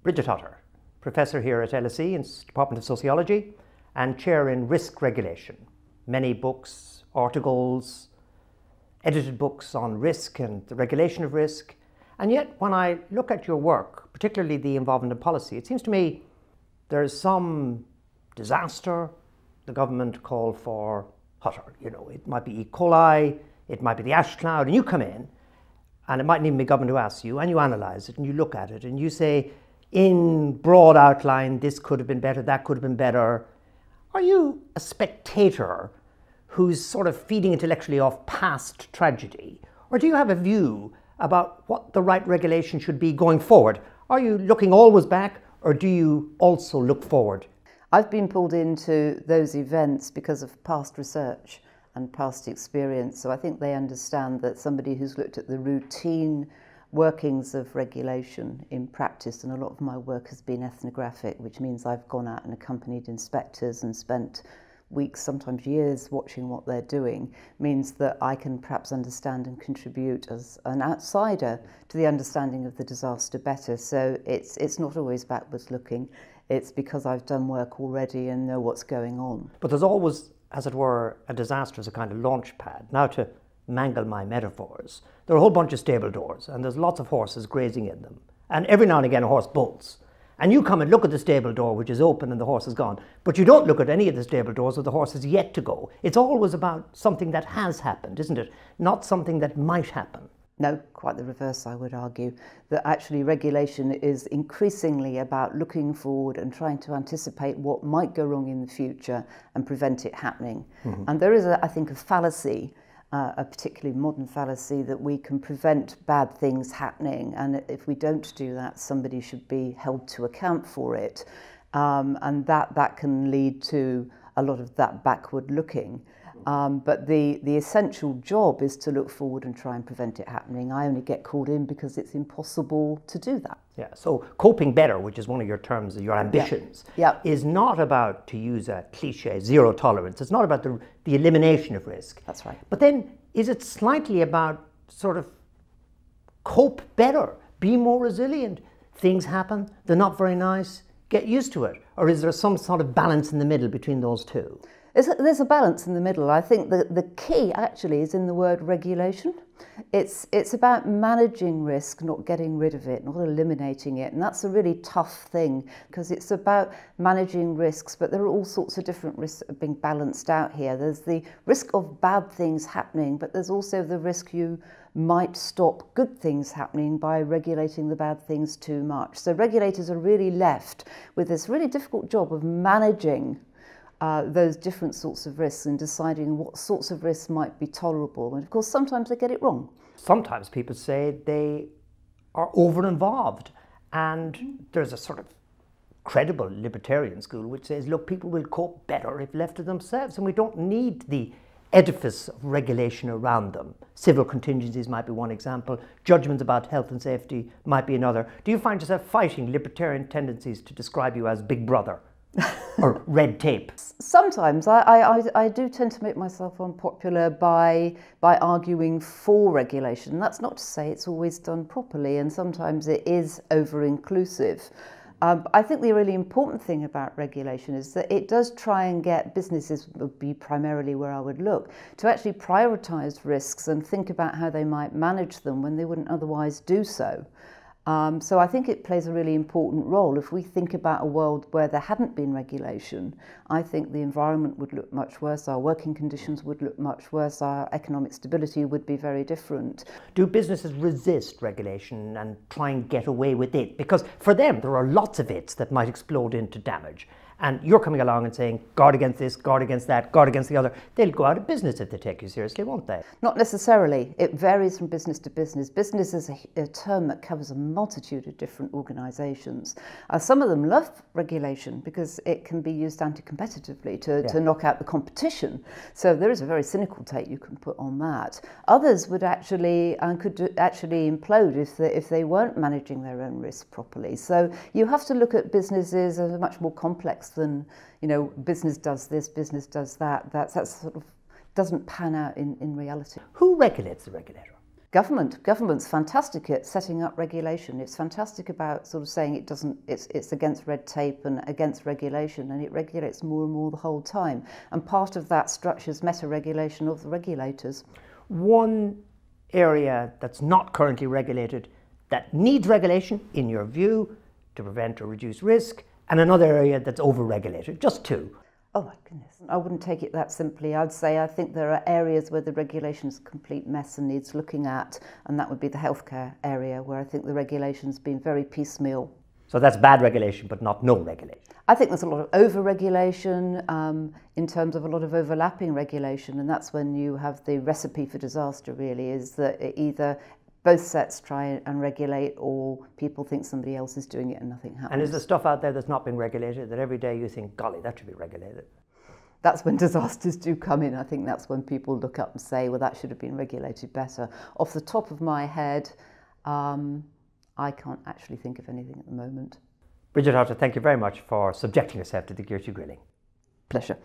Bridget Hutter, Professor here at LSE in the Department of Sociology and Chair in Risk Regulation. Many books, articles, edited books on risk and the regulation of risk. And yet when I look at your work, particularly the involvement in policy, it seems to me there's some disaster. The government called for Hutter. You know, it might be E. coli, it might be the ash cloud, and you come in, and it mightn't even be government who asks you, and you analyse it and you look at it and you say, in broad outline, this could have been better, that could have been better. Are you a spectator who's sort of feeding intellectually off past tragedy? Or do you have a view about what the right regulation should be going forward? Are you looking always back, or do you also look forward? I've been pulled into those events because of past research and past experience. So I think they understand that somebody who's looked at the routine workings of regulation in practice, and a lot of my work has been ethnographic, which means I've gone out and accompanied inspectors and spent weeks, sometimes years, watching what they're doing, means that I can perhaps understand and contribute as an outsider to the understanding of the disaster better. So it's not always backwards looking. It's because I've done work already and know what's going on. But there's always, as it were, a disaster as a kind of launch pad. Now, to mangle my metaphors, there are a whole bunch of stable doors and there's lots of horses grazing in them. And every now and again a horse bolts. And you come and look at the stable door which is open and the horse is gone. But you don't look at any of the stable doors where the horse is yet to go. It's always about something that has happened, isn't it? Not something that might happen. No, quite the reverse, I would argue, that actually regulation is increasingly about looking forward and trying to anticipate what might go wrong in the future and prevent it happening. Mm-hmm. And there is, I think, a fallacy, a particularly modern fallacy, that we can prevent bad things happening, and if we don't do that, somebody should be held to account for it. And that can lead to a lot of that backward looking. But the essential job is to look forward and try and prevent it happening. I only get called in because it's impossible to do that. Yeah, so coping better, which is one of your terms, your ambitions, is not about, to use a cliche, zero tolerance. It's not about the elimination of risk. That's right. But then, is it slightly about sort of cope better, be more resilient? Things happen, they're not very nice, get used to it. Or is there some sort of balance in the middle between those two? There's a balance in the middle. I think that the key actually is in the word regulation. It's about managing risk, not getting rid of it, not eliminating it. And that's a really tough thing because it's about managing risks, but there are all sorts of different risks being balanced out here. There's the risk of bad things happening, but there's also the risk you might stop good things happening by regulating the bad things too much. So regulators are really left with this really difficult job of managing those different sorts of risks and deciding what sorts of risks might be tolerable. And of course, sometimes they get it wrong. Sometimes people say they are over-involved, and there's a sort of credible libertarian school which says, look, people will cope better if left to themselves, and we don't need the edifice of regulation around them. Civil contingencies might be one example. Judgments about health and safety might be another. Do you find yourself fighting libertarian tendencies to describe you as Big Brother? Or red tape? Sometimes I do tend to make myself unpopular by arguing for regulation. That's not to say it's always done properly, and sometimes it is over-inclusive. I think the really important thing about regulation is that it does try and get businesses, would be primarily where I would look, to actually prioritise risks and think about how they might manage them when they wouldn't otherwise do so. So I think it plays a really important role. If we think about a world where there hadn't been regulation, I think the environment would look much worse, our working conditions would look much worse, our economic stability would be very different. Do businesses resist regulation and try and get away with it? Because for them, there are lots of its that might explode into damage. And you're coming along and saying, guard against this, guard against that, guard against the other. They'll go out of business if they take you seriously, won't they? Not necessarily. It varies from business to business. Business is a term that covers a multitude of different organisations. Some of them love regulation because it can be used anti-competitively to knock out the competition. So there is a very cynical take you can put on that. Others would actually, could actually implode if they weren't managing their own risk properly. So you have to look at businesses as much more complex than, you know, business does this, business does that. That sort of doesn't pan out in reality. Who regulates the regulator? Government's fantastic at setting up regulation. It's fantastic about sort of saying it's against red tape and against regulation, and it regulates more and more the whole time. And part of that structure's meta-regulation of the regulators. One area that's not currently regulated that needs regulation, in your view, to prevent or reduce risk, and another area that's over-regulated. Just two. Oh my goodness, I wouldn't take it that simply. I'd say I think there are areas where the regulation is a complete mess and needs looking at, and that would be the healthcare area, where I think the regulation's been very piecemeal. So that's bad regulation, but not no regulation. I think there's a lot of over-regulation in terms of a lot of overlapping regulation, and that's when you have the recipe for disaster, really, is that either both sets try and regulate, or people think somebody else is doing it and nothing happens. And is there stuff out there that's not being regulated that every day you think, golly, that should be regulated? That's when disasters do come in. I think that's when people look up and say, well, that should have been regulated better. Off the top of my head, I can't actually think of anything at the moment. Bridget Hutter, thank you very much for subjecting yourself to the Gearty Grilling. Pleasure.